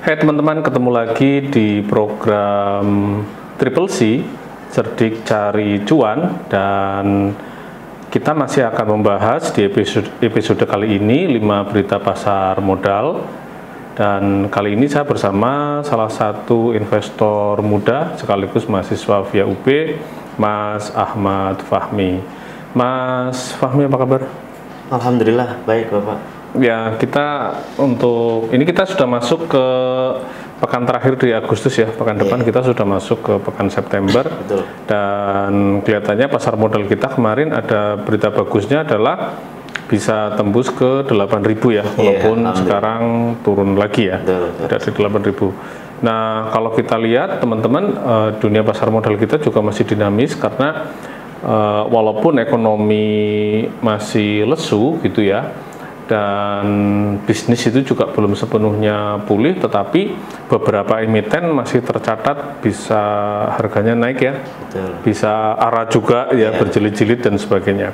Hai teman-teman, ketemu lagi di program Triple C, Cerdik Cari Cuan, dan kita masih akan membahas di episode kali ini 5 berita pasar modal. Dan kali ini saya bersama salah satu investor muda sekaligus mahasiswa via UB, Mas Ahmad Fahmi. Mas Fahmi, apa kabar? Alhamdulillah, baik Bapak. Ya, kita sudah masuk ke pekan terakhir di Agustus ya. Pekan depan kita sudah masuk ke pekan September. Betul. Dan kelihatannya pasar modal kita kemarin ada berita bagusnya adalah bisa tembus ke 8.000 ya, walaupun sekarang turun lagi ya. Dari 8.000. Nah, kalau kita lihat teman-teman, dunia pasar modal kita juga masih dinamis karena walaupun ekonomi masih lesu gitu ya, dan bisnis itu juga belum sepenuhnya pulih, tetapi beberapa emiten masih tercatat bisa harganya naik ya. Betul. Bisa arah juga ya, berjilid-jilid dan sebagainya.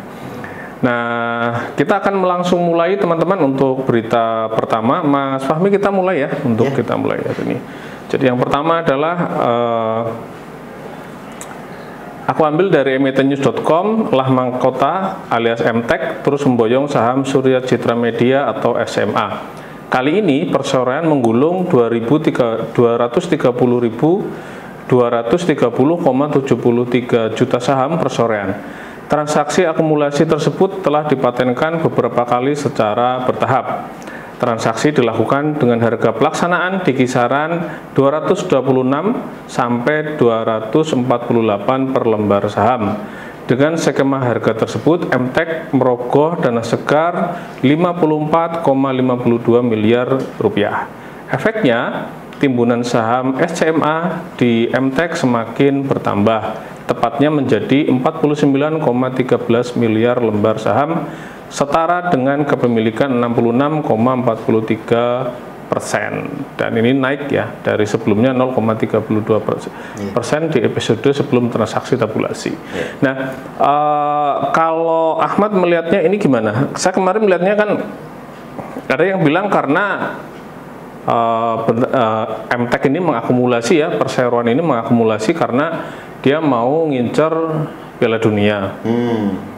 Nah, kita akan langsung mulai teman-teman untuk berita pertama. Mas Fahmi, kita mulai ya, kita mulai hari ini. Jadi yang pertama adalah aku ambil dari emitennews.com, Lahmang Kota alias MTEK terus memboyong saham Surya Citra Media atau SMA. Kali ini perseroan menggulung 230.230,73 juta saham perseroan. Transaksi akumulasi tersebut telah dipatenkan beberapa kali secara bertahap. Transaksi dilakukan dengan harga pelaksanaan di kisaran 226 sampai 248 per lembar saham. Dengan skema harga tersebut, MTEK merogoh dana segar 54,52 miliar rupiah. Efeknya, timbunan saham SCMA di MTEK semakin bertambah, tepatnya menjadi 49,13 miliar lembar saham, setara dengan kepemilikan 66,43%. Dan ini naik ya dari sebelumnya 0,32% di episode sebelum transaksi tabulasi. Nah, kalau Ahmad melihatnya ini gimana? Saya kemarin melihatnya kan ada yang bilang karena MTEK ini mengakumulasi ya, perseroan ini mengakumulasi karena dia mau ngincer Piala Dunia.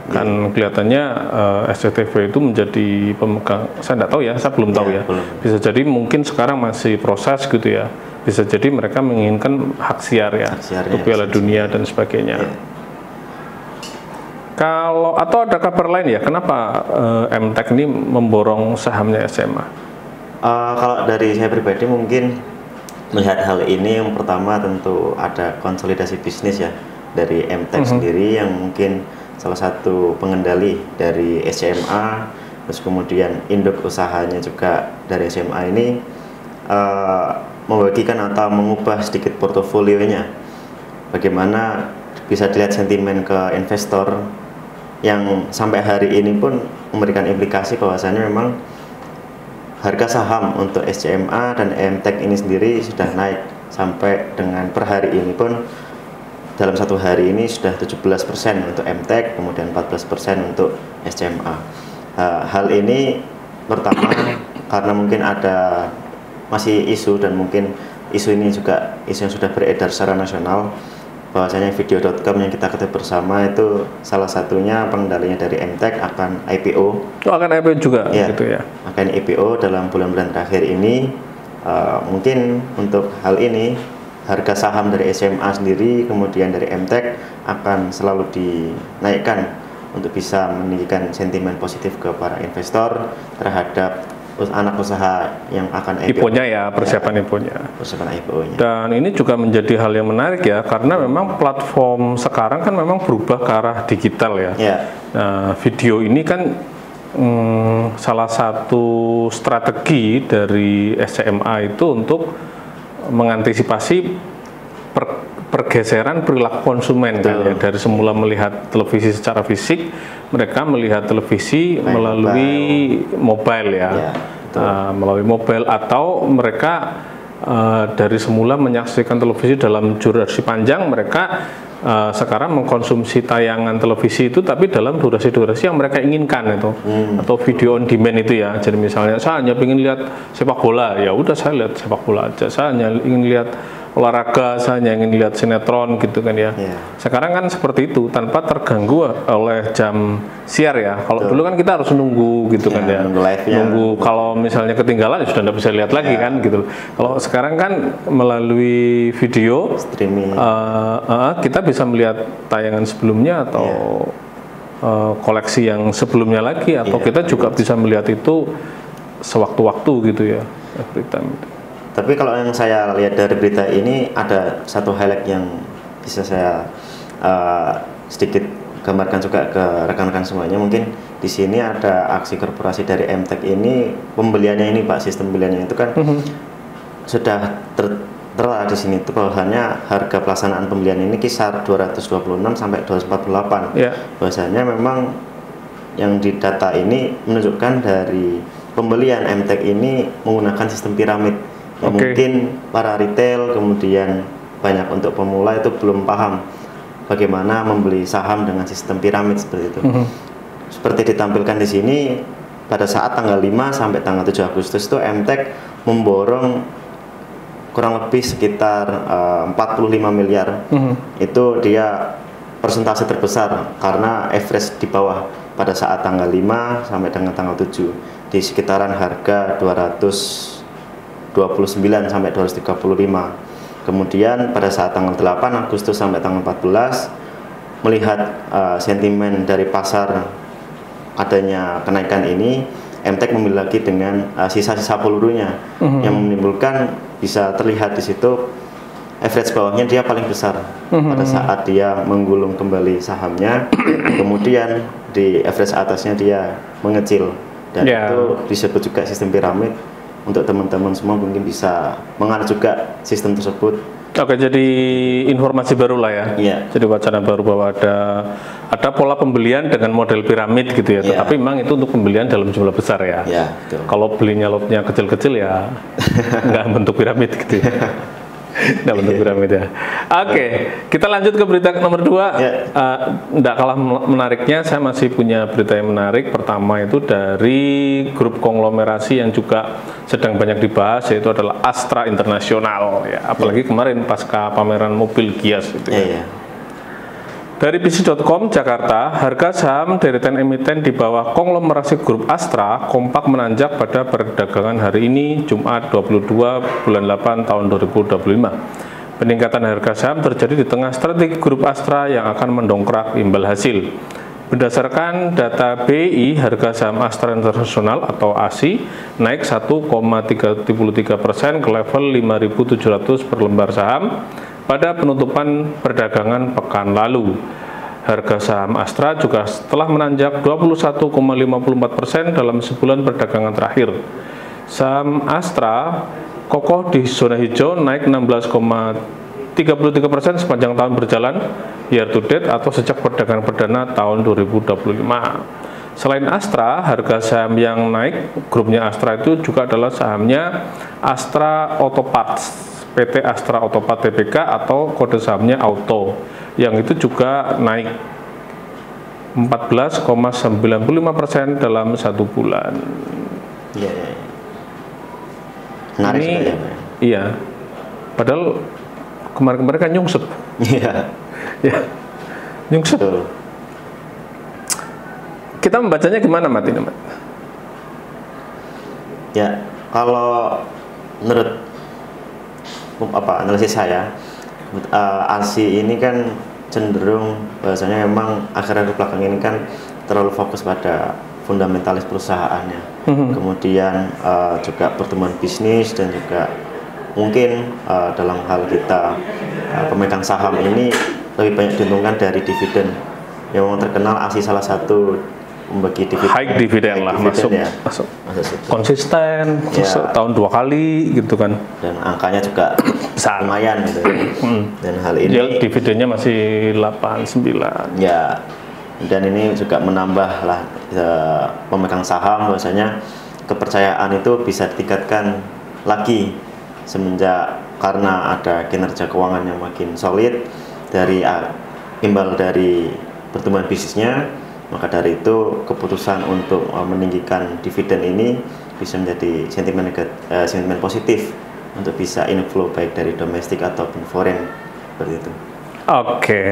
Kan kelihatannya SCTV itu menjadi pemegang, saya tidak tahu ya, saya belum tahu ya. Bisa jadi mungkin sekarang masih proses gitu ya. Bisa jadi mereka menginginkan hak siar ya untuk Piala Dunia dan sebagainya. Kalau atau ada kabar lain ya, kenapa MTEK ini memborong sahamnya SMA? Kalau dari saya pribadi mungkin melihat hal ini, yang pertama tentu ada konsolidasi bisnis ya dari MTEK sendiri, yang mungkin salah satu pengendali dari SMA, terus kemudian induk usahanya juga dari SMA ini membagikan atau mengubah sedikit portofolionya. Bagaimana bisa dilihat sentimen ke investor yang sampai hari ini pun memberikan implikasi bahwasannya memang harga saham untuk SCMA dan MTEK ini sendiri sudah naik sampai dengan per hari ini pun dalam satu hari ini sudah 17% untuk MTEK, kemudian 14% untuk SCMA. Hal ini pertama karena mungkin ada masih isu, dan mungkin isu ini juga isu yang sudah beredar secara nasional, bahwasanya video.com yang kita ketahui bersama itu salah satunya pengendalinya dari MTEK akan IPO. Akan IPO juga ya, gitu ya. Akan IPO dalam bulan-bulan terakhir ini. Mungkin untuk hal ini harga saham dari SMA sendiri kemudian dari MTEK akan selalu dinaikkan untuk bisa meninggikan sentimen positif ke para investor terhadap anak usaha yang akan IPO-nya ya, persiapan IPO-nya. Persiapan IPO-nya. Dan ini juga menjadi hal yang menarik ya, karena memang platform sekarang kan memang berubah ke arah digital ya. Nah, video ini kan salah satu strategi dari SCMA itu untuk mengantisipasi pergeseran perilaku konsumen kan ya, dari semula melihat televisi secara fisik, mereka melihat televisi melalui mobile ya, melalui mobile, atau mereka dari semula menyaksikan televisi dalam durasi panjang, mereka sekarang mengkonsumsi tayangan televisi itu tapi dalam durasi-durasi yang mereka inginkan itu, atau video on demand itu ya. Jadi misalnya saya hanya ingin lihat sepak bola, ya udah saya lihat sepak bola aja. Saya hanya ingin lihat olahraga, saya hanya ingin lihat sinetron gitu kan ya. Sekarang kan seperti itu tanpa terganggu oleh jam siar ya. Kalau dulu kan kita harus nunggu gitu kan ya. Nunggu kalau misalnya ketinggalan ya sudah tidak bisa lihat lagi kan gitu. Kalau sekarang kan melalui video streaming, kita bisa melihat tayangan sebelumnya atau koleksi yang sebelumnya lagi, atau kita juga bisa melihat itu sewaktu-waktu gitu ya, every time. Tapi kalau yang saya lihat dari berita ini ada satu highlight yang bisa saya sedikit gambarkan juga ke rekan-rekan semuanya. Mungkin di sini ada aksi korporasi dari MTech ini, pembeliannya ini Pak, sistem pembeliannya itu kan sudah tertera di sini itu bahwasannya harga pelaksanaan pembelian ini kisar 226 sampai 248. Bahwasanya memang yang di data ini menunjukkan dari pembelian MTech ini menggunakan sistem piramid. Mungkin para retail kemudian banyak untuk pemula itu belum paham bagaimana membeli saham dengan sistem piramid seperti itu. Seperti ditampilkan di sini, pada saat tanggal 5 sampai tanggal 7 Agustus itu MTech memborong kurang lebih sekitar 45 miliar. Itu dia persentase terbesar karena average di bawah pada saat tanggal 5 sampai dengan tanggal 7 di sekitaran harga 229 sampai 235. Kemudian pada saat tanggal 8 Agustus sampai tanggal 14 melihat sentimen dari pasar adanya kenaikan ini, MTech membeli lagi dengan sisa-sisa pelurunya yang menimbulkan, bisa terlihat di situ average bawahnya dia paling besar pada saat dia menggulung kembali sahamnya, kemudian di average atasnya dia mengecil, dan itu disebut juga sistem piramid. Untuk teman-teman semua mungkin bisa mengenal juga sistem tersebut. Oke, jadi informasi baru lah ya. Jadi wacana baru bahwa ada pola pembelian dengan model piramid gitu ya. Tetapi memang itu untuk pembelian dalam jumlah besar ya. Kalau belinya lotnya kecil-kecil ya nggak bentuk piramid gitu ya. Nggak bentuk piramid ya. Oke, kita lanjut ke berita nomor 2. Nggak kalah menariknya, saya masih punya berita yang menarik. Pertama itu dari grup konglomerasi yang juga sedang banyak dibahas, yaitu adalah Astra International ya. Apalagi kemarin pasca pameran mobil Gias itu ya. Dari PC.com Jakarta, harga saham deretan emiten di bawah konglomerasi grup Astra kompak menanjak pada perdagangan hari ini Jumat 22 bulan 8 tahun 2025. Peningkatan harga saham terjadi di tengah strategi grup Astra yang akan mendongkrak imbal hasil. Berdasarkan data BI, harga saham Astra International atau ASI naik 1,33% ke level 5.700 per lembar saham pada penutupan perdagangan pekan lalu. Harga saham Astra juga telah menanjak 21,54% dalam sebulan perdagangan terakhir. Saham Astra kokoh di zona hijau, naik 16,33% sepanjang tahun berjalan year to date atau sejak perdagangan perdana tahun 2025. Selain Astra, harga saham yang naik grupnya Astra itu juga adalah sahamnya Astra Autoparts, PT Astra Autopart Tbk atau kode sahamnya Auto, yang itu juga naik 14,95% dalam 1 bulan. Menarik. Iya. Padahal kemarin-kemarin kan nyungsep. Nyungsep. Kita membacanya gimana, Mat, ini, Mat? Ya, kalau menurut analisis saya, ASI ini kan cenderung bahasanya memang akhir-akhir belakang ini kan terlalu fokus pada fundamentalis perusahaannya. Kemudian juga pertumbuhan bisnis dan juga mungkin dalam hal kita pemegang saham ini lebih banyak diuntungkan dari dividen. Yang memang terkenal ASI salah satu membagi dividen, high dividen lah, masuk konsisten, tahun 2 kali gitu kan, dan angkanya juga lumayan gitu. Dan hal ini dividennya masih 8,9 ya, dan ini juga menambah lah pemegang saham bahwasanya kepercayaan itu bisa ditingkatkan lagi semenjak karena ada kinerja keuangan yang makin solid dari imbal dari pertumbuhan bisnisnya, maka dari itu keputusan untuk meninggikan dividen ini bisa menjadi sentimen positif untuk bisa inflow baik dari domestik ataupun foreign, seperti itu. Oke,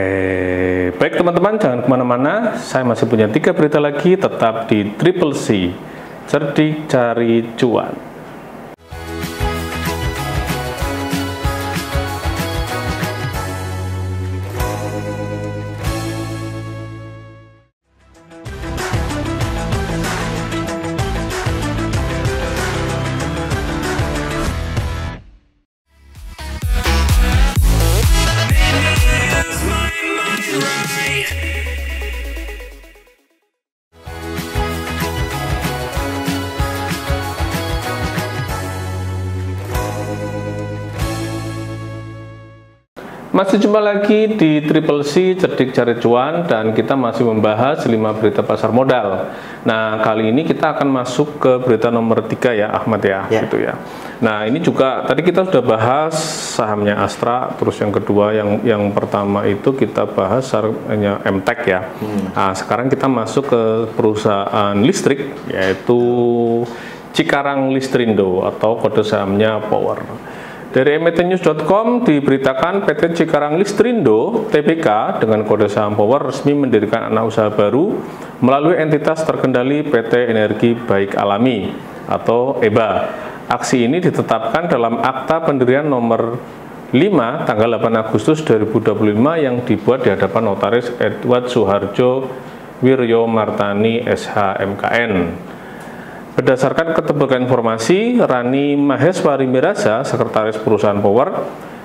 baik teman-teman, jangan kemana-mana. Saya masih punya 3 berita lagi, tetap di Triple C, cerdik cari cuan. Masih jumpa lagi di Triple C, cerdik cari cuan, dan kita masih membahas 5 berita pasar modal. Nah, kali ini kita akan masuk ke berita nomor 3 ya, Ahmad ya, gitu ya. Nah, ini juga tadi kita sudah bahas sahamnya Astra, terus yang kedua yang pertama itu kita bahas sahamnya MTEK ya. Nah, sekarang kita masuk ke perusahaan listrik, yaitu Cikarang Listrindo atau kode sahamnya Power. Dari emetnews.com diberitakan PT Cikarang Listrindo Tbk dengan kode saham Power resmi mendirikan anak usaha baru melalui entitas terkendali PT Energi Baik Alami atau EBA. Aksi ini ditetapkan dalam akta pendirian nomor 5 tanggal 8 Agustus 2025 yang dibuat di hadapan Notaris Edward Suharjo Wiryo Martani SH MKN. Berdasarkan keterbukaan informasi, Rani Maheswari Mirasa, sekretaris perusahaan Power,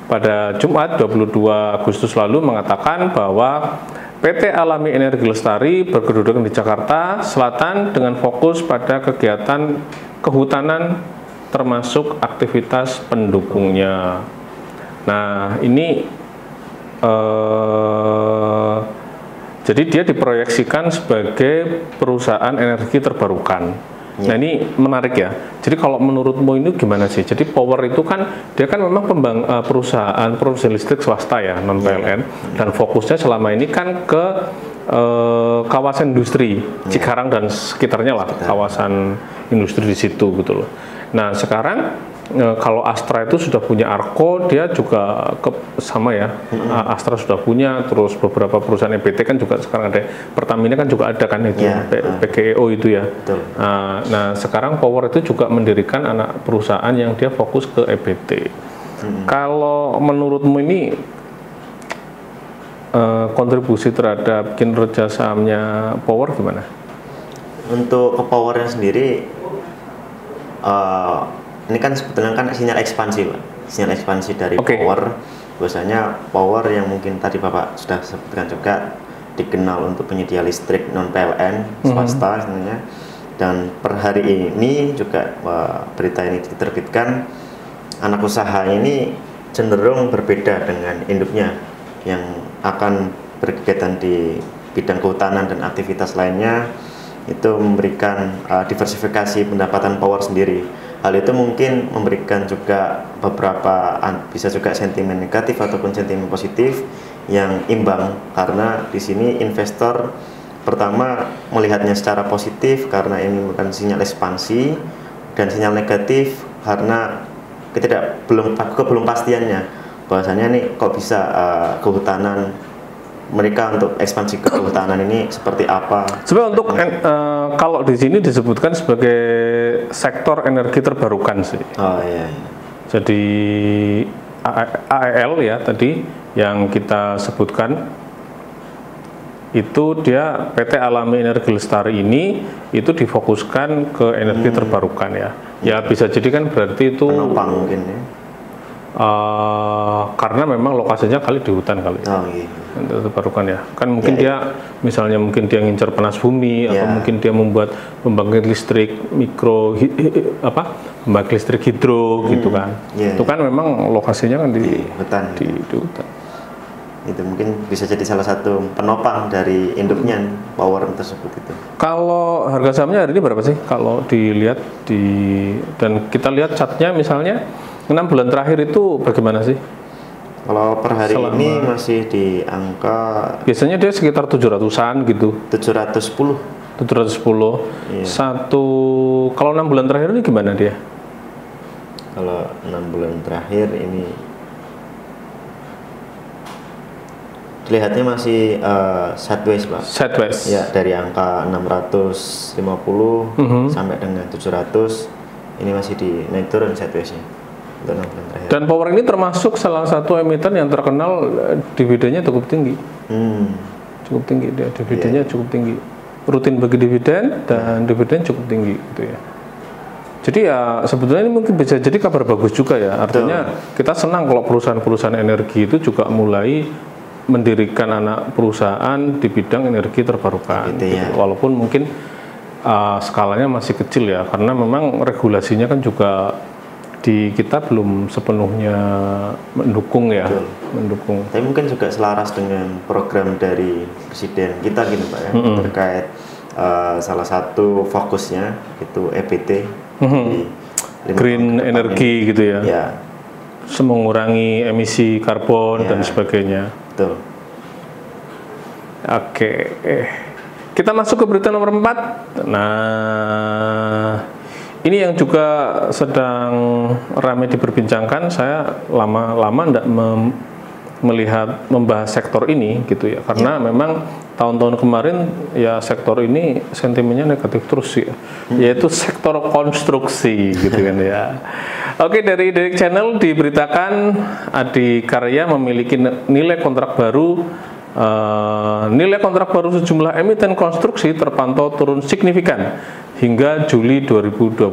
pada Jumat 22 Agustus lalu mengatakan bahwa PT Alami Energi Lestari berkedudukan di Jakarta Selatan dengan fokus pada kegiatan kehutanan termasuk aktivitas pendukungnya. Nah, ini jadi dia diproyeksikan sebagai perusahaan energi terbarukan. Nah, ini menarik ya. Jadi kalau menurutmu ini gimana sih? Jadi Power itu kan dia kan memang perusahaan listrik swasta ya, non PLN, dan fokusnya selama ini kan ke kawasan industri Cikarang dan sekitarnya lah, kawasan industri di situ gitu loh. Nah, sekarang kalau Astra itu sudah punya Arco, dia juga sama ya. Astra sudah punya, terus beberapa perusahaan EBT kan juga sekarang ada. Pertamina kan juga ada kan itu, PGEO itu ya. Nah, sekarang Power itu juga mendirikan anak perusahaan yang dia fokus ke EBT. Kalau menurutmu ini kontribusi terhadap kinerja sahamnya Power gimana? Untuk ke Powernya sendiri, ini kan sebetulnya kan sinyal ekspansi, Pak. Sinyal ekspansi dari Power. Biasanya Power yang mungkin tadi Bapak sudah sebutkan juga dikenal untuk penyedia listrik non PLN swasta sebenarnya. Dan per hari ini juga berita ini diterbitkan, anak usaha ini cenderung berbeda dengan induknya yang akan berkegiatan di bidang kehutanan dan aktivitas lainnya, itu memberikan diversifikasi pendapatan Power sendiri. Hal itu mungkin memberikan juga beberapa bisa juga sentimen negatif ataupun sentimen positif yang imbang, karena di sini investor pertama melihatnya secara positif karena ini bukan sinyal ekspansi, dan sinyal negatif karena belum pastiannya bahwasanya nih kok bisa kehutanan mereka untuk ekspansi ke kehutanan ini seperti apa. Sebenarnya untuk kalau di sini disebutkan sebagai sektor energi terbarukan sih. Oh iya. Jadi AEL ya tadi yang kita sebutkan itu dia PT Alami Energi Lestari ini itu difokuskan ke energi terbarukan ya. Ya bisa jadi kan berarti itu penopang mungkin ya. Karena memang lokasinya kali di hutan kali. Oh iya. Terbarukan ya. Kan mungkin dia misalnya mungkin dia ngincar panas bumi atau mungkin dia membuat pembangkit listrik pembangkit listrik hidro gitu kan. Itu kan memang lokasinya kan di hutan. Di hutan. Itu mungkin bisa jadi salah satu penopang dari induknya Power tersebut itu. Kalau harga sahamnya hari ini berapa sih? Kalau dilihat dan kita lihat chartnya misalnya 6 bulan terakhir itu bagaimana sih? Kalau per hari ini masih di angka, biasanya dia sekitar 700-an gitu. 710. 710. Iya. Kalau 6 bulan terakhir ini gimana dia? Kalau 6 bulan terakhir ini terlihatnya masih sideways, Pak. Sideways. Ya, dari angka 650 sampai dengan 700 ini masih di naik turun sidewaysnya. Dan Power ini termasuk salah satu emiten yang terkenal dividennya cukup tinggi. Cukup tinggi dia, dividennya cukup tinggi. Rutin bagi dividen dan dividen cukup tinggi gitu ya. Jadi ya sebetulnya ini mungkin bisa jadi kabar bagus juga ya. Artinya kita senang kalau perusahaan-perusahaan energi itu juga mulai mendirikan anak perusahaan di bidang energi terbarukan. Gitu. Walaupun mungkin skalanya masih kecil ya, karena memang regulasinya kan juga di kita belum sepenuhnya mendukung ya. Mendukung. Tapi mungkin juga selaras dengan program dari presiden kita gitu Pak ya, terkait salah satu fokusnya itu EPT, green energy gitu ya. Ya. Mengurangi emisi karbon dan sebagainya. Betul. Oke. Kita masuk ke berita nomor 4. Nah, ini yang juga sedang ramai diperbincangkan. Saya lama-lama tidak membahas sektor ini gitu ya, karena memang tahun-tahun kemarin ya sektor ini sentimennya negatif terus ya, yaitu sektor konstruksi gitu kan ya. Oke, dari Direct Channel diberitakan Adikarya memiliki nilai kontrak baru. Nilai kontrak baru sejumlah emiten konstruksi terpantau turun signifikan hingga Juli 2025.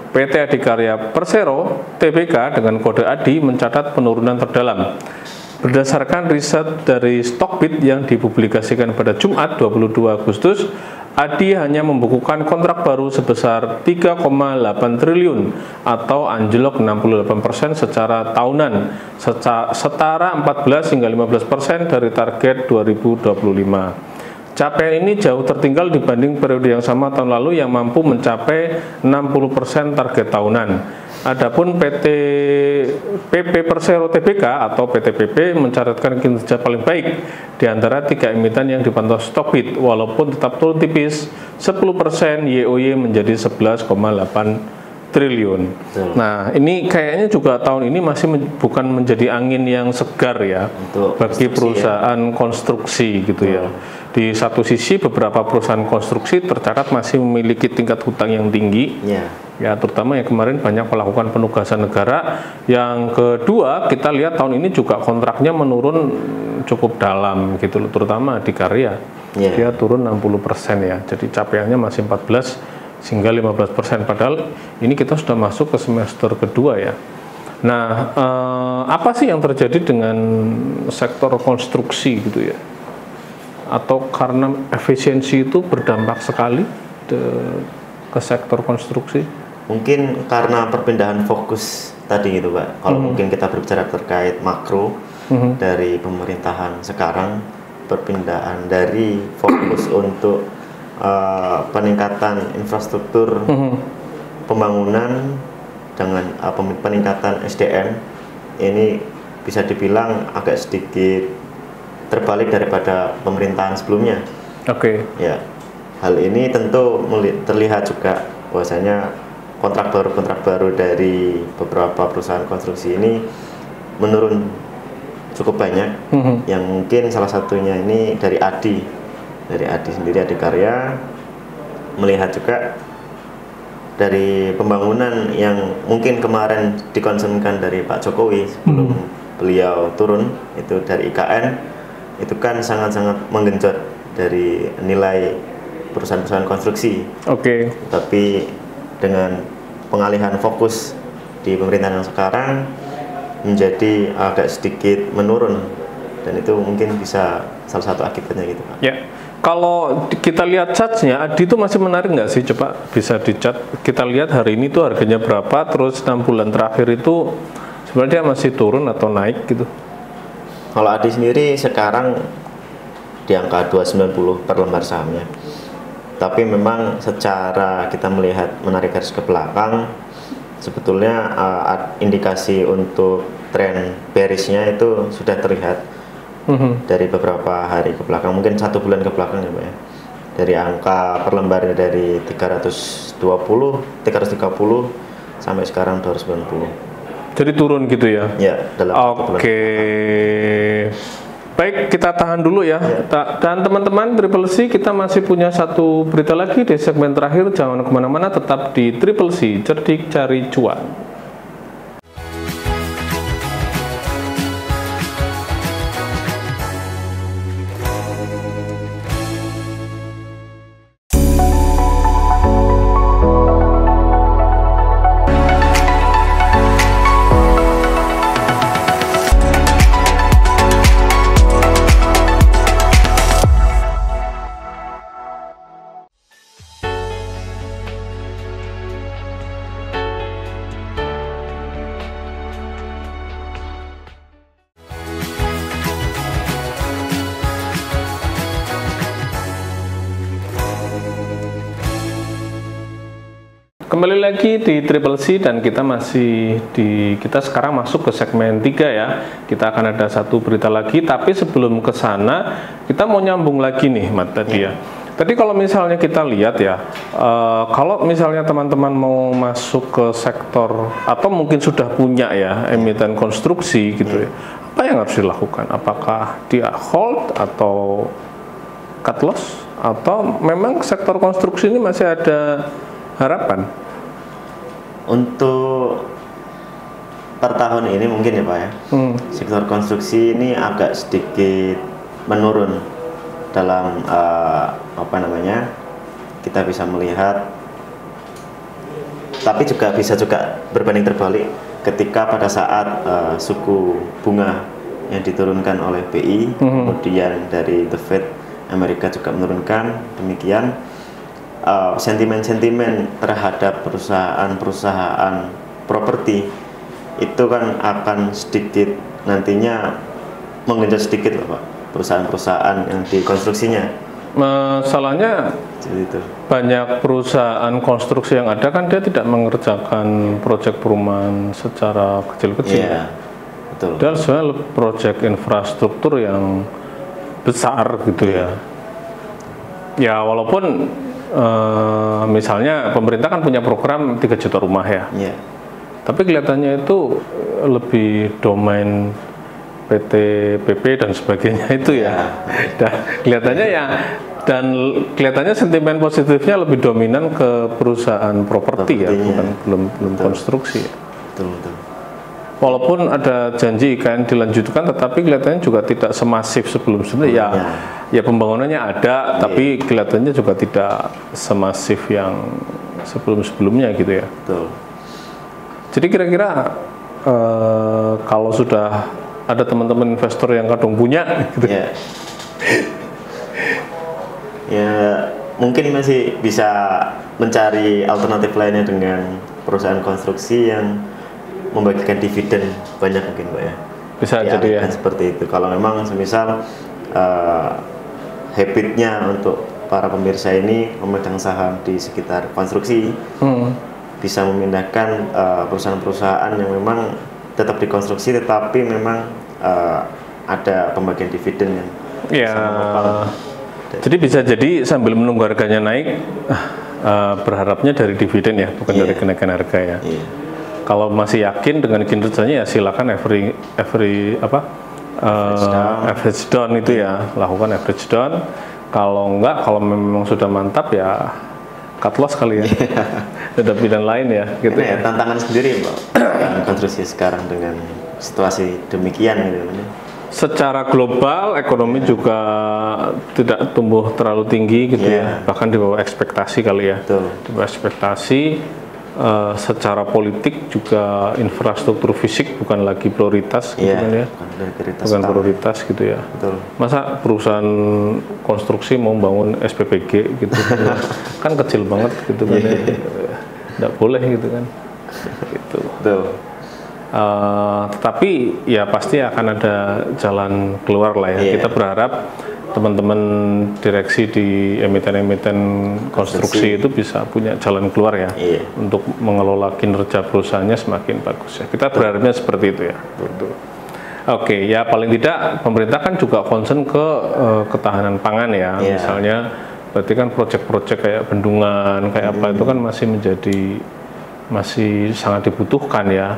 PT Adikarya Persero Tbk dengan kode ADI mencatat penurunan terdalam. Berdasarkan riset dari Stockbit yang dipublikasikan pada Jumat 22 Agustus, ADI hanya membukukan kontrak baru sebesar 3,8 triliun atau anjlok 68% secara tahunan, setara 14 hingga 15% dari target 2025. Capaian ini jauh tertinggal dibanding periode yang sama tahun lalu yang mampu mencapai 60% target tahunan. Adapun PP Persero Tbk atau PTPP mencatatkan kinerja paling baik di antara 3 emiten yang dipantau Stockbit, walaupun tetap turun tipis 10% YoY menjadi 11,8 triliun. Nah, ini kayaknya juga tahun ini masih bukan menjadi angin yang segar ya bagi perusahaan konstruksi gitu ya. Di satu sisi beberapa perusahaan konstruksi tercatat masih memiliki tingkat hutang yang tinggi. Ya, terutama yang kemarin banyak melakukan penugasan negara. Yang kedua, kita lihat tahun ini juga kontraknya menurun cukup dalam gitu loh, terutama di Karya. Dia turun 60% ya. Jadi capaiannya masih 14 hingga 15%, padahal ini kita sudah masuk ke semester kedua ya. Nah, apa sih yang terjadi dengan sektor konstruksi gitu ya? Atau karena efisiensi itu berdampak sekali ke sektor konstruksi? Mungkin karena perpindahan fokus tadi gitu Pak. Kalau mungkin kita berbicara terkait makro dari pemerintahan sekarang, perpindahan dari fokus untuk peningkatan infrastruktur pembangunan dengan peningkatan SDM ini bisa dibilang agak sedikit terbalik daripada pemerintahan sebelumnya. Ya, hal ini tentu terlihat juga bahwasanya kontrak baru dari beberapa perusahaan konstruksi ini menurun cukup banyak. Yang mungkin salah satunya ini dari ADI sendiri, Adikarya melihat juga dari pembangunan yang mungkin kemarin dikonsumsikan dari Pak Jokowi sebelum beliau turun, itu dari IKN, itu kan sangat-sangat menggenjot dari nilai perusahaan-perusahaan konstruksi. Tapi dengan pengalihan fokus di pemerintahan yang sekarang menjadi agak sedikit menurun, dan itu mungkin bisa salah satu akibatnya gitu Pak. Ya. Kalau kita lihat chartnya, ADI itu masih menarik nggak sih? Coba bisa dicat. Kita lihat hari ini tuh harganya berapa, terus 6 bulan terakhir itu sebenarnya masih turun atau naik gitu. Kalau ADI sendiri sekarang di angka 290 per lembar sahamnya. Tapi memang secara kita melihat menarik garis ke belakang, sebetulnya indikasi untuk tren bearishnya itu sudah terlihat dari beberapa hari ke belakang, mungkin 1 bulan ke belakang ya Pak ya. Dari angka per lembarnya dari 330 sampai sekarang 290. Jadi turun gitu ya? Ya, dalam Oke. Baik, kita tahan dulu ya. Dan teman-teman Triple C, kita masih punya satu berita lagi di segmen terakhir. Jangan kemana-mana, tetap di Triple C, cerdik cari cuan. Kembali lagi di Triple C dan kita sekarang masuk ke segmen 3 ya. Kita akan ada satu berita lagi, tapi sebelum ke sana kita mau nyambung lagi nih Mat tadi ya. Tadi kalau misalnya kita lihat ya, kalau misalnya teman-teman mau masuk ke sektor atau mungkin sudah punya ya emiten konstruksi gitu ya, apa yang harus dilakukan? Apakah dia hold atau cut loss, atau memang sektor konstruksi ini masih ada harapan? Untuk per tahun ini mungkin ya Pak ya, sektor konstruksi ini agak sedikit menurun dalam kita bisa melihat, tapi juga bisa berbanding terbalik ketika pada saat suku bunga yang diturunkan oleh BI, kemudian dari The Fed Amerika juga menurunkan, demikian sentimen-sentimen terhadap perusahaan-perusahaan properti itu kan akan sedikit nantinya mengenjot sedikit loh Pak, perusahaan-perusahaan yang di konstruksinya. Masalahnya itu. Banyak perusahaan konstruksi yang ada kan dia tidak mengerjakan proyek perumahan secara kecil-kecil. Iya, betul. Dan sebenarnya proyek infrastruktur yang besar gitu ya. Ya walaupun misalnya pemerintah kan punya program 3 juta rumah ya. Yeah. Tapi kelihatannya itu lebih domain PT, PP dan sebagainya itu ya. Dan kelihatannya sentimen positifnya lebih dominan ke perusahaan properti ya, bukan belum konstruksi. Betul. Walaupun ada janji IKN dilanjutkan, tetapi kelihatannya juga tidak semasif sebelum-sebelumnya. Ya pembangunannya ada, tapi kelihatannya juga tidak semasif yang sebelum-sebelumnya gitu ya. Betul. Jadi kira-kira kalau sudah ada teman-teman investor yang kadang punya gitu. Ya mungkin masih bisa mencari alternatif lainnya dengan perusahaan konstruksi yang membagikan dividen banyak mungkin Pak ya. Bisa jadi ya. Seperti itu. Kalau memang semisal habitnya untuk para pemirsa ini memegang saham di sekitar konstruksi, bisa memindahkan perusahaan-perusahaan yang memang tetap dikonstruksi tetapi memang ada pembagian dividen yang jadi bisa jadi sambil menunggu harganya naik, berharapnya dari dividen ya, bukan dari kenaikan harga ya. Kalau masih yakin dengan kinerjanya ya silakan average down itu ya, lakukan average down. Kalau enggak, kalau memang sudah mantap ya cut loss kali ya. Ada pilihan lain ya gitu ya. Tantangan sendiri Pak konstruksi sekarang dengan situasi demikian gitu. Secara global ekonomi juga tidak tumbuh terlalu tinggi gitu ya, bahkan di bawah ekspektasi kali ya. Di bawah ekspektasi. Secara politik juga infrastruktur fisik bukan lagi prioritas gitu kan ya, bukan prioritas gitu ya. Betul. Masa perusahaan konstruksi mau bangun SPPG gitu kan kecil banget gitu kan ya, nggak boleh gitu kan gitu. Betul. Tetapi ya pasti akan ada jalan keluar lah ya. Kita berharap teman-teman direksi di emiten-emiten konstruksi itu bisa punya jalan keluar ya, untuk mengelola kinerja perusahaannya semakin bagus ya. Kita berharapnya seperti itu ya. Oke, ya paling tidak pemerintah kan juga concern ke ketahanan pangan ya. Misalnya berarti kan proyek-proyek kayak bendungan kayak apa itu kan masih sangat dibutuhkan ya,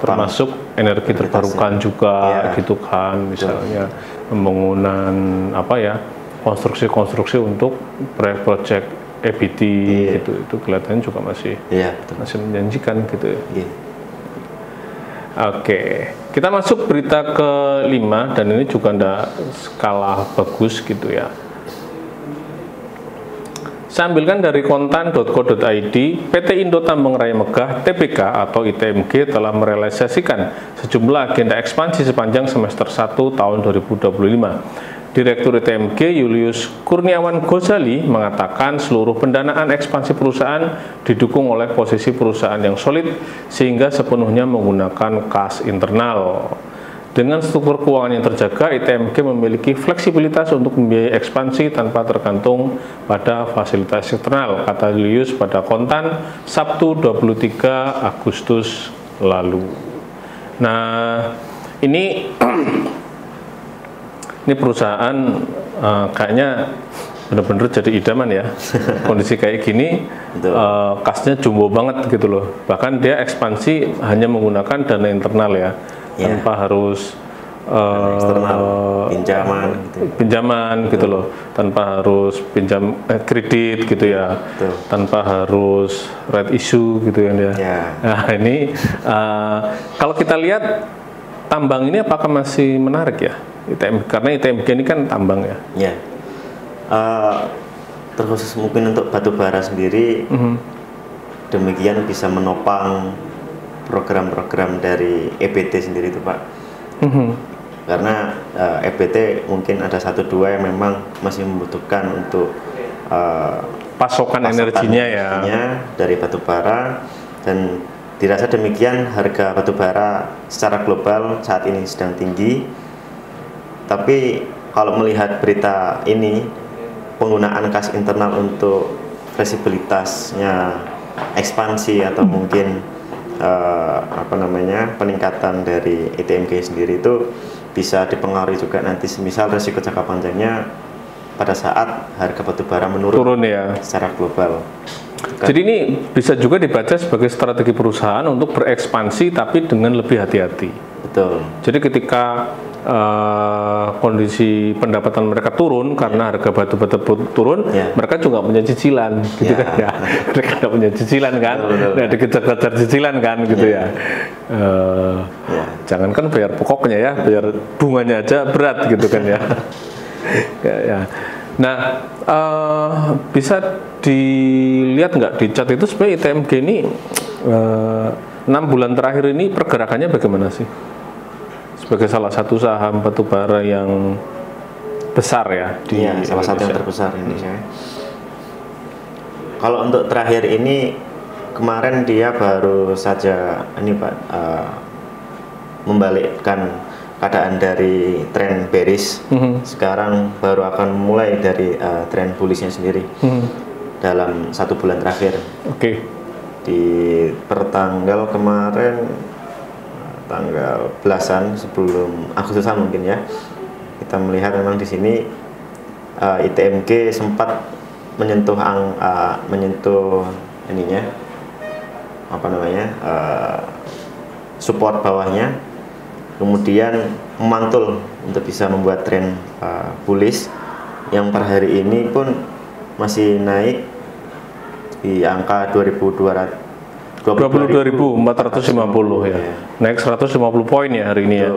termasuk energi terbarukan juga gitu kan, misalnya pembangunan apa ya, konstruksi-konstruksi untuk proyek-proyek EBT itu kelihatannya juga masih menjanjikan gitu ya. Oke, kita masuk berita ke-5 dan ini juga tidak kalah bagus gitu ya. Saya ambilkan dari kontan.co.id, PT Indo Tambang Raya Megah (TBK) atau ITMG telah merealisasikan sejumlah agenda ekspansi sepanjang semester 1 tahun 2025. Direktur ITMG Julius Kurniawan Ghazali mengatakan seluruh pendanaan ekspansi perusahaan didukung oleh posisi perusahaan yang solid sehingga sepenuhnya menggunakan kas internal. Dengan struktur keuangan yang terjaga, ITMG memiliki fleksibilitas untuk membiayai ekspansi tanpa tergantung pada fasilitas eksternal, kata Julius pada kontan Sabtu 23 Agustus lalu. Nah, ini perusahaan kayaknya benar-benar jadi idaman ya. Kondisi kayak gini, kasnya jumbo banget gitu loh. Bahkan dia ekspansi hanya menggunakan dana internal ya. Tanpa harus pinjaman gitu loh, tanpa harus pinjam kredit gitu ya, tanpa harus right issue gitu ya. Nah ini kalau kita lihat tambang ini apakah masih menarik ya ITMG, karena ITMG ini kan tambang ya. Terkhusus mungkin untuk batu bara sendiri, demikian bisa menopang program-program dari EBT sendiri itu Pak. Karena EBT mungkin ada 1-2 yang memang masih membutuhkan untuk pasokan energinya ya dari batu bara, dan dirasa demikian harga batu bara secara global saat ini sedang tinggi. Tapi kalau melihat berita ini, penggunaan kas internal untuk fleksibilitasnya ekspansi atau mungkin peningkatan dari ITMG sendiri itu bisa dipengaruhi juga nanti semisal resiko jangka panjangnya pada saat harga batubara menurun ya secara global. Jadi ini bisa juga dibaca sebagai strategi perusahaan untuk berekspansi tapi dengan lebih hati-hati. Betul. Jadi ketika kondisi pendapatan mereka turun karena harga batu bata turun, mereka juga punya cicilan, gitu kan ya. Mereka tidak punya cicilan kan, nah dikejar-kejar cicilan kan, gitu ya. Jangankan bayar pokoknya ya, bayar bunganya aja berat, gitu kan ya. Nah, bisa dilihat nggak di chart itu sebenarnya ITMG ini 6 bulan terakhir ini pergerakannya bagaimana sih? Sebagai salah satu saham batubara yang besar ya di salah satu yang terbesar di Indonesia. Kalau untuk terakhir ini, kemarin dia baru saja ini Pak membalikkan keadaan dari tren bearish. Sekarang baru akan mulai dari tren bullishnya sendiri dalam 1 bulan terakhir. Di pertanggal kemarin, tanggal belasan sebelum Agustusan mungkin ya, kita melihat memang di sini ITMG sempat menyentuh ininya support bawahnya, kemudian memantul untuk bisa membuat tren bullish yang per hari ini pun masih naik di angka 22.450 ya. Naik 150 poin ya hari ini ya.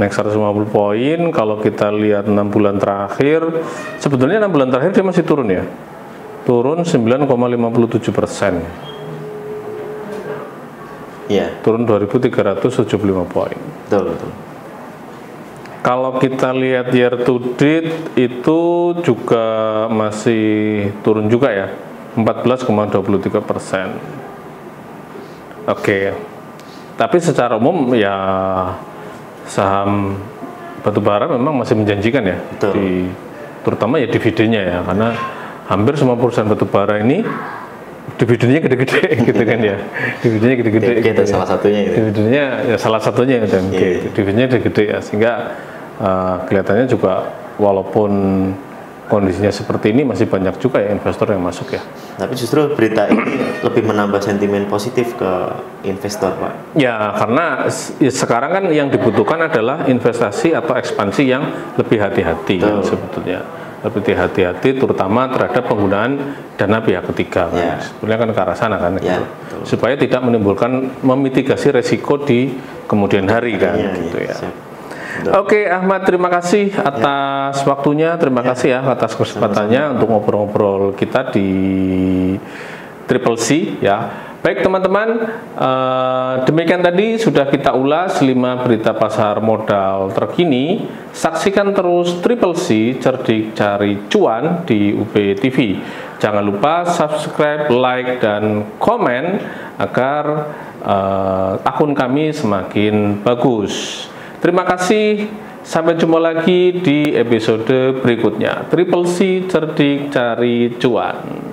Naik 150 poin. Kalau kita lihat 6 bulan terakhir, sebetulnya 6 bulan terakhir dia masih turun ya. Turun 9,57%. Turun 2.375 poin. Betul. Kalau kita lihat year to date itu juga masih turun juga ya, 14,23%. Tapi secara umum ya saham batubara memang masih menjanjikan ya terutama ya dividennya ya, karena hampir semua perusahaan batubara ini dividennya gede-gede gitu kan ya, dividennya gede-gede gitu, salah satunya gitu. Dividennya ya salah satunya dan dividennya gede ya, sehingga kelihatannya juga walaupun kondisinya seperti ini masih banyak juga ya investor yang masuk ya. Tapi justru berita ini lebih menambah sentimen positif ke investor, Pak. Ya, karena sekarang kan yang dibutuhkan adalah investasi atau ekspansi yang lebih hati-hati kan, sebetulnya. Lebih hati-hati terutama terhadap penggunaan dana pihak ketiga kan. Sebenarnya kan ke arah sana kan gitu. Supaya tidak menimbulkan memitigasi resiko di kemudian hari kan gitu ya. Oke, Ahmad, terima kasih atas waktunya, terima kasih ya atas kesempatannya untuk ngobrol-ngobrol kita di Triple C ya. Baik teman-teman, demikian tadi sudah kita ulas 5 berita pasar modal terkini. Saksikan terus Triple C, cerdik cari cuan di UB TV. Jangan lupa subscribe, like, dan komen agar akun kami semakin bagus. Terima kasih, sampai jumpa lagi di episode berikutnya. Triple C, cerdik cari cuan.